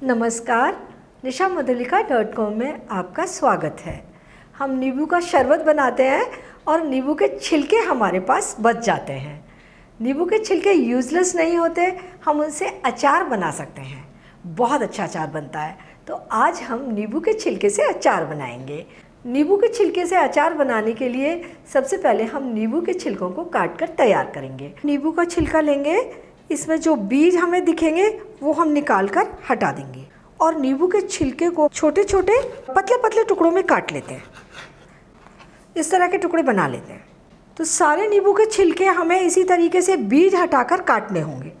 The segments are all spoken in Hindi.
नमस्कार, nishammadhulika.com में आपका स्वागत है। हम नींबू का शरबत बनाते हैं और नींबू के छिलके हमारे पास बच जाते हैं। नींबू के छिलके यूज़लेस नहीं होते, हम उनसे अचार बना सकते हैं। बहुत अच्छा अचार बनता है। तो आज हम नींबू के छिलके से अचार बनाएंगे। नींबू के छिलके से अचार बनाने के लिए सबसे पहले हम नींबू के छिलकों को काट कर तैयार करेंगे। नींबू का छिलका लेंगे, इसमें जो बीज हमें दिखेंगे वो हम निकाल कर हटा देंगे और नींबू के छिलके को छोटे छोटे पतले पतले टुकड़ों में काट लेते हैं। इस तरह के टुकड़े बना लेते हैं। तो सारे नींबू के छिलके हमें इसी तरीके से बीज हटाकर काटने होंगे।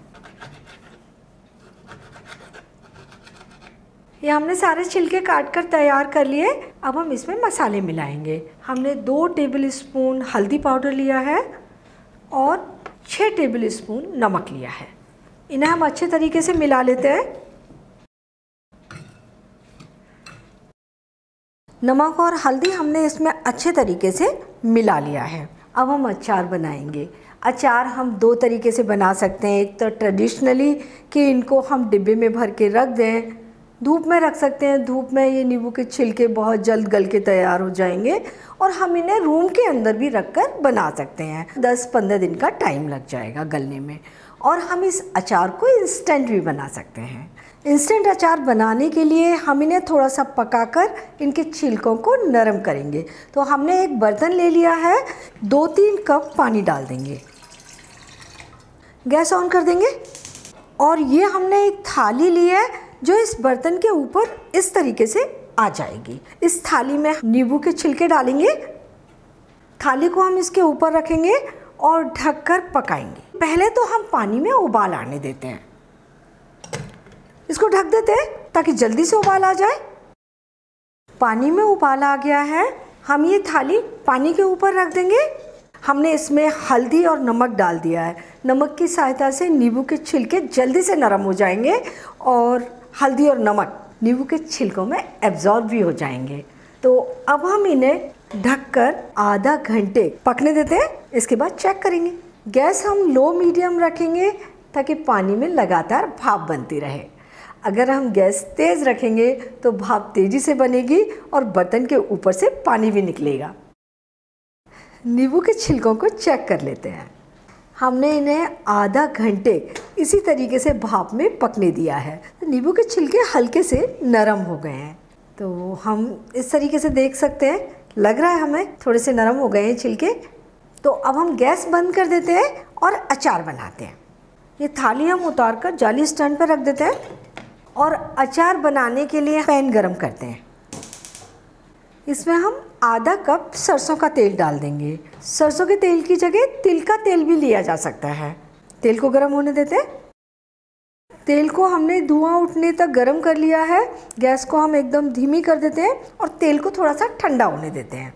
ये हमने सारे छिलके काट कर तैयार कर लिए। अब हम इसमें मसाले मिलाएंगे। हमने 2 टेबल स्पून हल्दी पाउडर लिया है और 6 टेबल स्पून नमक लिया है। इन्हें हम अच्छे तरीके से मिला लेते हैं। नमक और हल्दी हमने इसमें अच्छे तरीके से मिला लिया है। अब हम अचार बनाएंगे। अचार हम 2 तरीके से बना सकते हैं। एक तो ट्रेडिशनली कि इनको हम डिब्बे में भर के रख दें, धूप में रख सकते हैं। धूप में ये नींबू के छिलके बहुत जल्द गल के तैयार हो जाएंगे और हम इन्हें रूम के अंदर भी रखकर बना सकते हैं। 10-15 दिन का टाइम लग जाएगा गलने में। और हम इस अचार को इंस्टेंट भी बना सकते हैं। इंस्टेंट अचार बनाने के लिए हम इन्हें थोड़ा सा पकाकर इनके छिलकों को नरम करेंगे। तो हमने एक बर्तन ले लिया है, 2-3 कप पानी डाल देंगे, गैस ऑन कर देंगे और ये हमने एक थाली ली है जो इस बर्तन के ऊपर इस तरीके से आ जाएगी। इस थाली में नींबू के छिलके डालेंगे। थाली को हम इसके ऊपर रखेंगे और ढककर पकाएंगे। पहले तो हम पानी में उबाल आने देते हैं। इसको ढक देते हैं ताकि जल्दी से उबाल आ जाए। पानी में उबाल आ गया है। हम ये थाली पानी के ऊपर रख देंगे। हमने इसमें हल्दी और नमक डाल दिया है। नमक की सहायता से नींबू के छिलके जल्दी से नरम हो जाएंगे और हल्दी और नमक नींबू के छिलकों में एब्जॉर्ब भी हो जाएंगे। तो अब हम इन्हें ढककर आधा घंटे पकने देते हैं। इसके बाद चेक करेंगे। गैस हम लो मीडियम रखेंगे ताकि पानी में लगातार भाप बनती रहे। अगर हम गैस तेज़ रखेंगे तो भाप तेज़ी से बनेगी और बर्तन के ऊपर से पानी भी निकलेगा। नींबू के छिलकों को चेक कर लेते हैं। हमने इन्हें आधा घंटे इसी तरीके से भाप में पकने दिया है। तो नींबू के छिलके हल्के से नरम हो गए हैं। तो हम इस तरीके से देख सकते हैं, लग रहा है हमें थोड़े से नरम हो गए हैं छिलके। तो अब हम गैस बंद कर देते हैं और अचार बनाते हैं। ये थाली हम उतार कर जाली स्टैंड पर रख देते हैं और अचार बनाने के लिए पैन गरम करते हैं। इसमें हम आधा कप सरसों का तेल डाल देंगे। सरसों के तेल की जगह तिल का तेल भी लिया जा सकता है। तेल को गर्म होने देते हैं। तेल को हमने धुआं उठने तक गर्म कर लिया है। गैस को हम एकदम धीमी कर देते हैं और तेल को थोड़ा सा ठंडा होने देते हैं।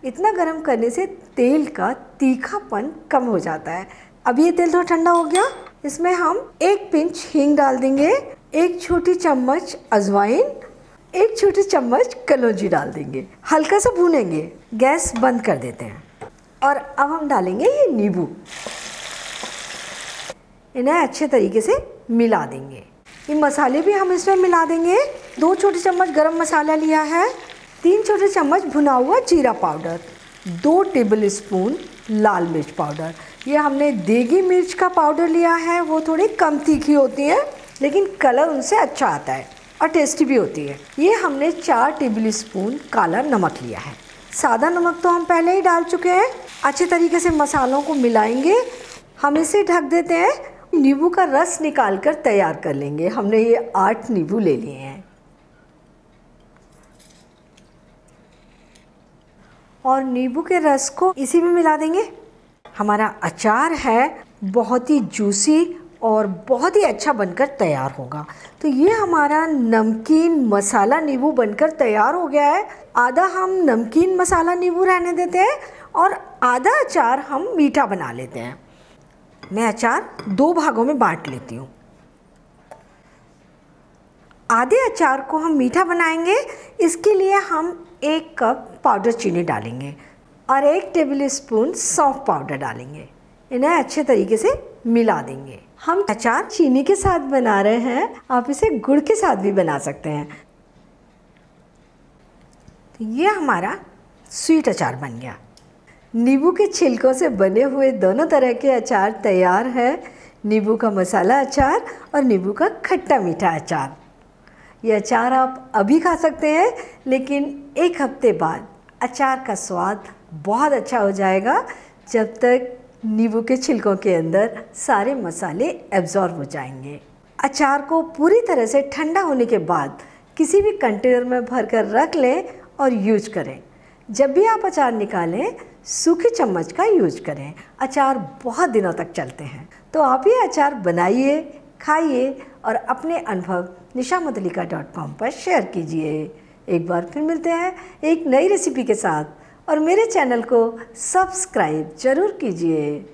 इतना गर्म करने से तेल का तीखापन कम हो जाता है। अब ये तेल थोड़ा ठंडा हो गया। इसमें हम 1 पिंच हींग डाल देंगे, 1 छोटी चम्मच अजवाइन, 1 छोटी चम्मच कलौंजी डाल देंगे। हल्का सा भूनेंगे। गैस बंद कर देते हैं और अब हम डालेंगे ये नींबू। इन्हें अच्छे तरीके से मिला देंगे। ये मसाले भी हम इसमें मिला देंगे। 2 छोटे चम्मच गरम मसाला लिया है, 3 छोटे चम्मच भुना हुआ जीरा पाउडर, 2 टेबल स्पून लाल मिर्च पाउडर। ये हमने देगी मिर्च का पाउडर लिया है। वो थोड़ी कम तीखी होती है लेकिन कलर उनसे अच्छा आता है और टेस्टी भी होती है। ये हमने 4 टेबल स्पून काला नमक लिया है। सादा नमक तो हम पहले ही डाल चुके हैं। अच्छे तरीके से मसालों को मिलाएंगे। हम इसे ढक देते हैं। नींबू का रस निकाल कर तैयार कर लेंगे। हमने ये 8 नींबू ले लिए हैं और नींबू के रस को इसी में मिला देंगे। हमारा अचार है बहुत ही जूसी और बहुत ही अच्छा बनकर तैयार होगा। तो ये हमारा नमकीन मसाला नींबू बनकर तैयार हो गया है। आधा हम नमकीन मसाला नींबू रहने देते हैं और आधा अचार हम मीठा बना लेते हैं। मैं अचार 2 भागों में बांट लेती हूँ। आधे अचार को हम मीठा बनाएंगे। इसके लिए हम 1 कप पाउडर चीनी डालेंगे और 1 टेबल स्पून सौंफ पाउडर डालेंगे। इन्हें अच्छे तरीके से मिला देंगे। हम अचार चीनी के साथ बना रहे हैं, आप इसे गुड़ के साथ भी बना सकते हैं। तो ये हमारा स्वीट अचार बन गया। नींबू के छिलकों से बने हुए दोनों तरह के अचार तैयार है, नींबू का मसाला अचार और नींबू का खट्टा मीठा अचार। ये अचार आप अभी खा सकते हैं, लेकिन एक हफ्ते बाद अचार का स्वाद बहुत अच्छा हो जाएगा, जब तक नींबू के छिलकों के अंदर सारे मसाले एब्जॉर्ब हो जाएंगे। अचार को पूरी तरह से ठंडा होने के बाद किसी भी कंटेनर में भरकर रख लें और यूज करें। जब भी आप अचार निकालें, सूखी चम्मच का यूज करें। अचार बहुत दिनों तक चलते हैं। तो आप ये अचार बनाइए, खाइए और अपने अनुभव nishamadhalika.com पर शेयर कीजिए। एक बार फिर मिलते हैं एक नई रेसिपी के साथ, और मेरे चैनल को सब्सक्राइब जरूर कीजिए।